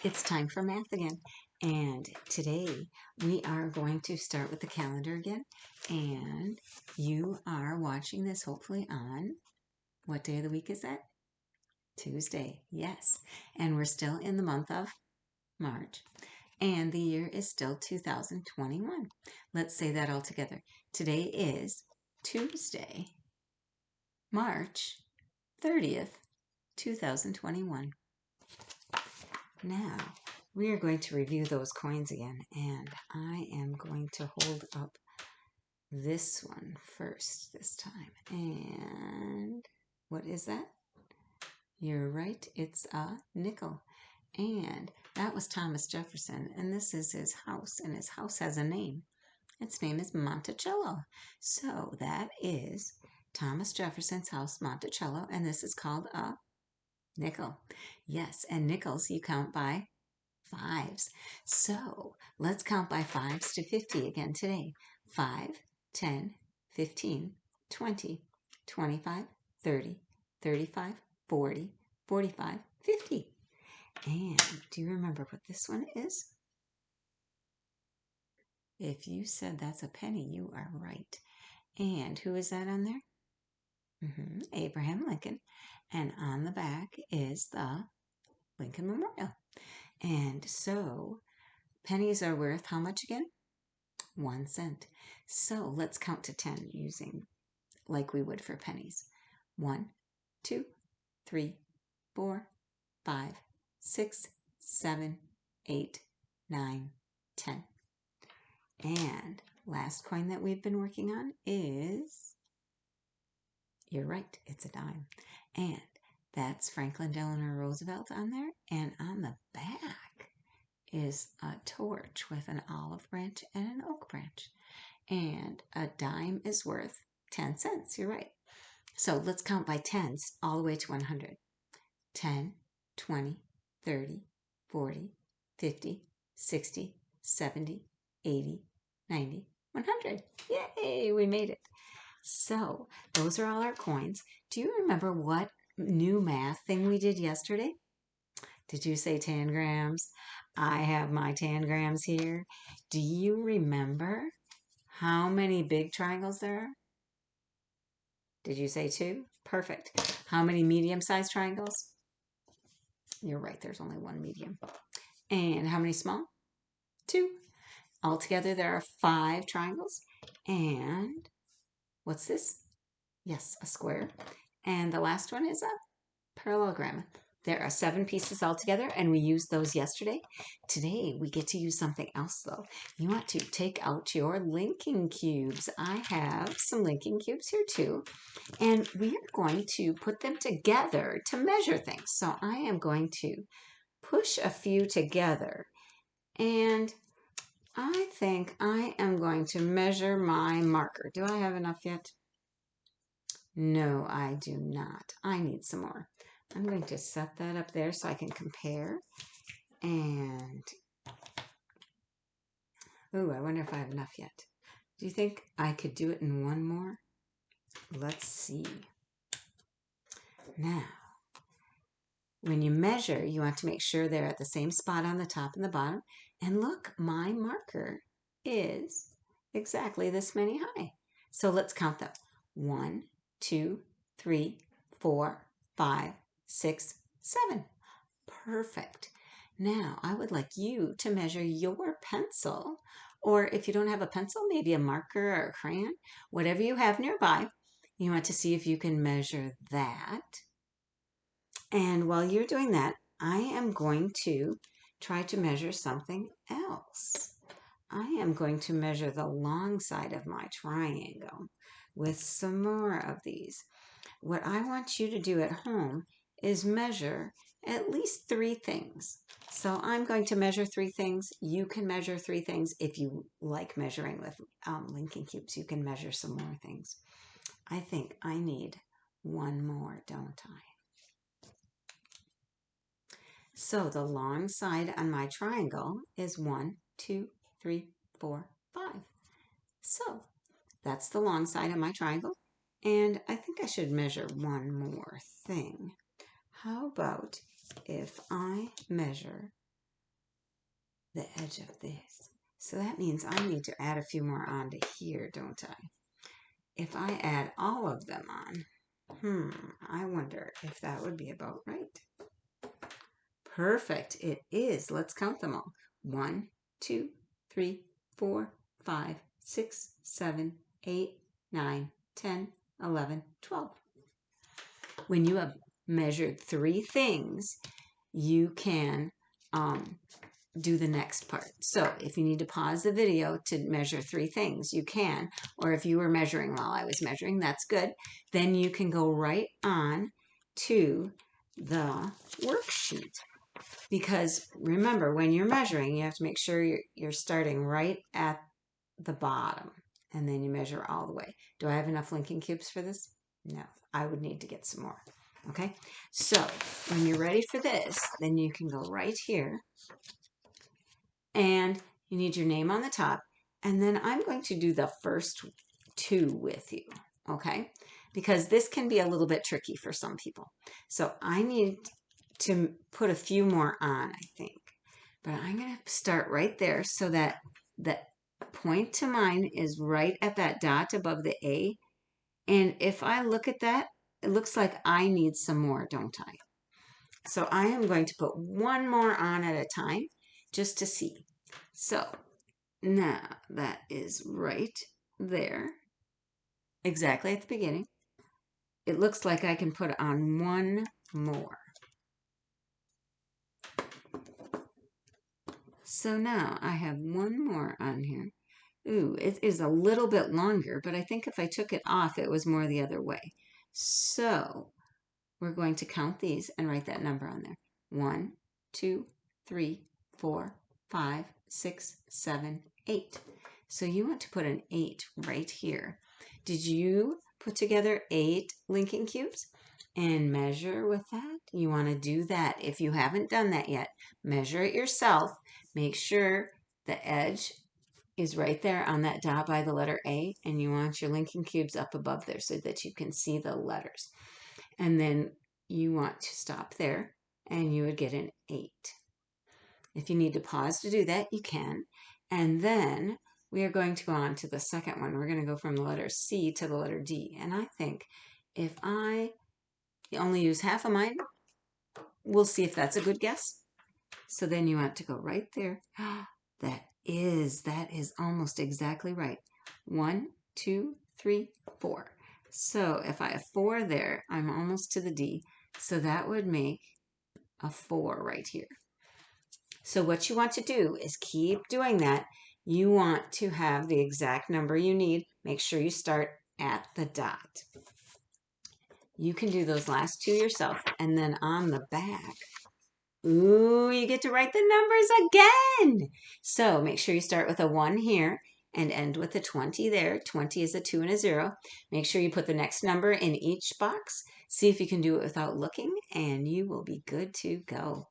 It's time for math again. And today we are going to start with the calendar again. And you are watching this hopefully on, what day of the week is that? Tuesday, yes. And we're still in the month of March. And the year is still 2021. Let's say that all together. Today is Tuesday, March 30th, 2021. Now, we are going to review those coins again, and I am going to hold up this one first this time. And what is that? You're right, it's a nickel. And that was Thomas Jefferson, and this is his house, and his house has a name. Its name is Monticello. So that is Thomas Jefferson's house, Monticello, and this is called a nickel. Yes, and nickels you count by fives. So let's count by fives to 50 again today. 5, 10, 15, 20, 25, 30, 35, 40, 45, 50. And do you remember what this one is? If you said that's a penny, you are right. And who is that on there? Abraham Lincoln. And on the back is the Lincoln Memorial. And so pennies are worth how much again? 1 cent. So let's count to 10 using like we would for pennies. 1, 2, 3, 4, 5, 6, 7, 8, 9, 10. And last coin that we've been working on is, you're right, it's a dime. And that's Franklin Delano Roosevelt on there. And on the back is a torch with an olive branch and an oak branch. And a dime is worth 10 cents. You're right. So let's count by tens all the way to 100. 10, 20, 30, 40, 50, 60, 70, 80, 90, 100. Yay, we made it. So those are all our coins. Do you remember what new math thing we did yesterday? Did you say tangrams? I have my tangrams here. Do you remember how many big triangles there are? Did you say 2? Perfect. How many medium-sized triangles? You're right, there's only 1 medium. And how many small? 2. Altogether, there are 5 triangles. And what's this? Yes, a square. And the last one is a parallelogram. There are 7 pieces altogether, and we used those yesterday. Today, we get to use something else, though. You want to take out your linking cubes. I have some linking cubes here, too. And we are going to put them together to measure things. So I am going to push a few together. And I think I am going to measure my marker. Do I have enough yet? No, I do not. I need some more. I'm going to set that up there so I can compare. And, ooh, I wonder if I have enough yet. Do you think I could do it in one more? Let's see. Now, when you measure, you want to make sure they're at the same spot on the top and the bottom. And look, my marker is exactly this many high. So let's count them. 1, 2, 3, 4, 5, 6, 7. Perfect. Now, I would like you to measure your pencil, or if you don't have a pencil, maybe a marker or a crayon, whatever you have nearby. You want to see if you can measure that. And while you're doing that, I am going to try to measure something else. I am going to measure the long side of my triangle with some more of these. What I want you to do at home is measure at least 3 things. So I'm going to measure 3 things. You can measure 3 things. If you like measuring with linking cubes, you can measure some more things. I think I need 1 more, don't I? So the long side on my triangle is 1, 2, 3, 4, 5. So that's the long side of my triangle. And I think I should measure 1 more thing. How about if I measure the edge of this. So that means I need to add a few more onto here, don't I? If I add all of them on, I wonder if that would be about right. Perfect, it is. Let's count them all. 1, 2, 3, 4, 5, 6, 7, 8, 9, 10, 11, 12. When you have measured 3 things, you can do the next part. So if you need to pause the video to measure 3 things, you can. Or if you were measuring while I was measuring, that's good. Then you can go right on to the worksheet. Because remember, when you're measuring, you have to make sure you're starting right at the bottom. And then you measure all the way. Do I have enough linking cubes for this? No, I would need to get some more. Okay, so when you're ready for this, then you can go right here and you need your name on the top. And then I'm going to do the first 2 with you, okay? Because this can be a little bit tricky for some people. So I need to put a few more on, I think. But I'm going to start right there so that the point to mine is right at that dot above the A. And if I look at that, it looks like I need some more, don't I? So I am going to put one more on at a time just to see. So now that is right there, exactly at the beginning. It looks like I can put on one more. So now I have one more on here. Ooh, it is a little bit longer, but I think if I took it off, it was more the other way. So we're going to count these and write that number on there. 1, 2, 3, 4, 5, 6, 7, 8. So you want to put an 8 right here. Did you put together 8 linking cubes and measure with that? You want to do that. If you haven't done that yet, measure it yourself. Make sure the edge is right there on that dot by the letter A, and you want your linking cubes up above there so that you can see the letters. And then you want to stop there, and you would get an 8. If you need to pause to do that, you can. And then we are going to go on to the second one. We're going to go from the letter C to the letter D. And I think if I only use half of mine, we'll see if that's a good guess. So then you want to go right there. That is almost exactly right. 1, 2, 3, 4. So if I have 4 there, I'm almost to the D. So that would make a 4 right here. So what you want to do is keep doing that. You want to have the exact number you need. Make sure you start at the dot. You can do those last 2 yourself. And then on the back, ooh, you get to write the numbers again. So make sure you start with a 1 here and end with a 20 there. 20 is a 2 and a 0. Make sure you put the next number in each box. See if you can do it without looking, and you will be good to go.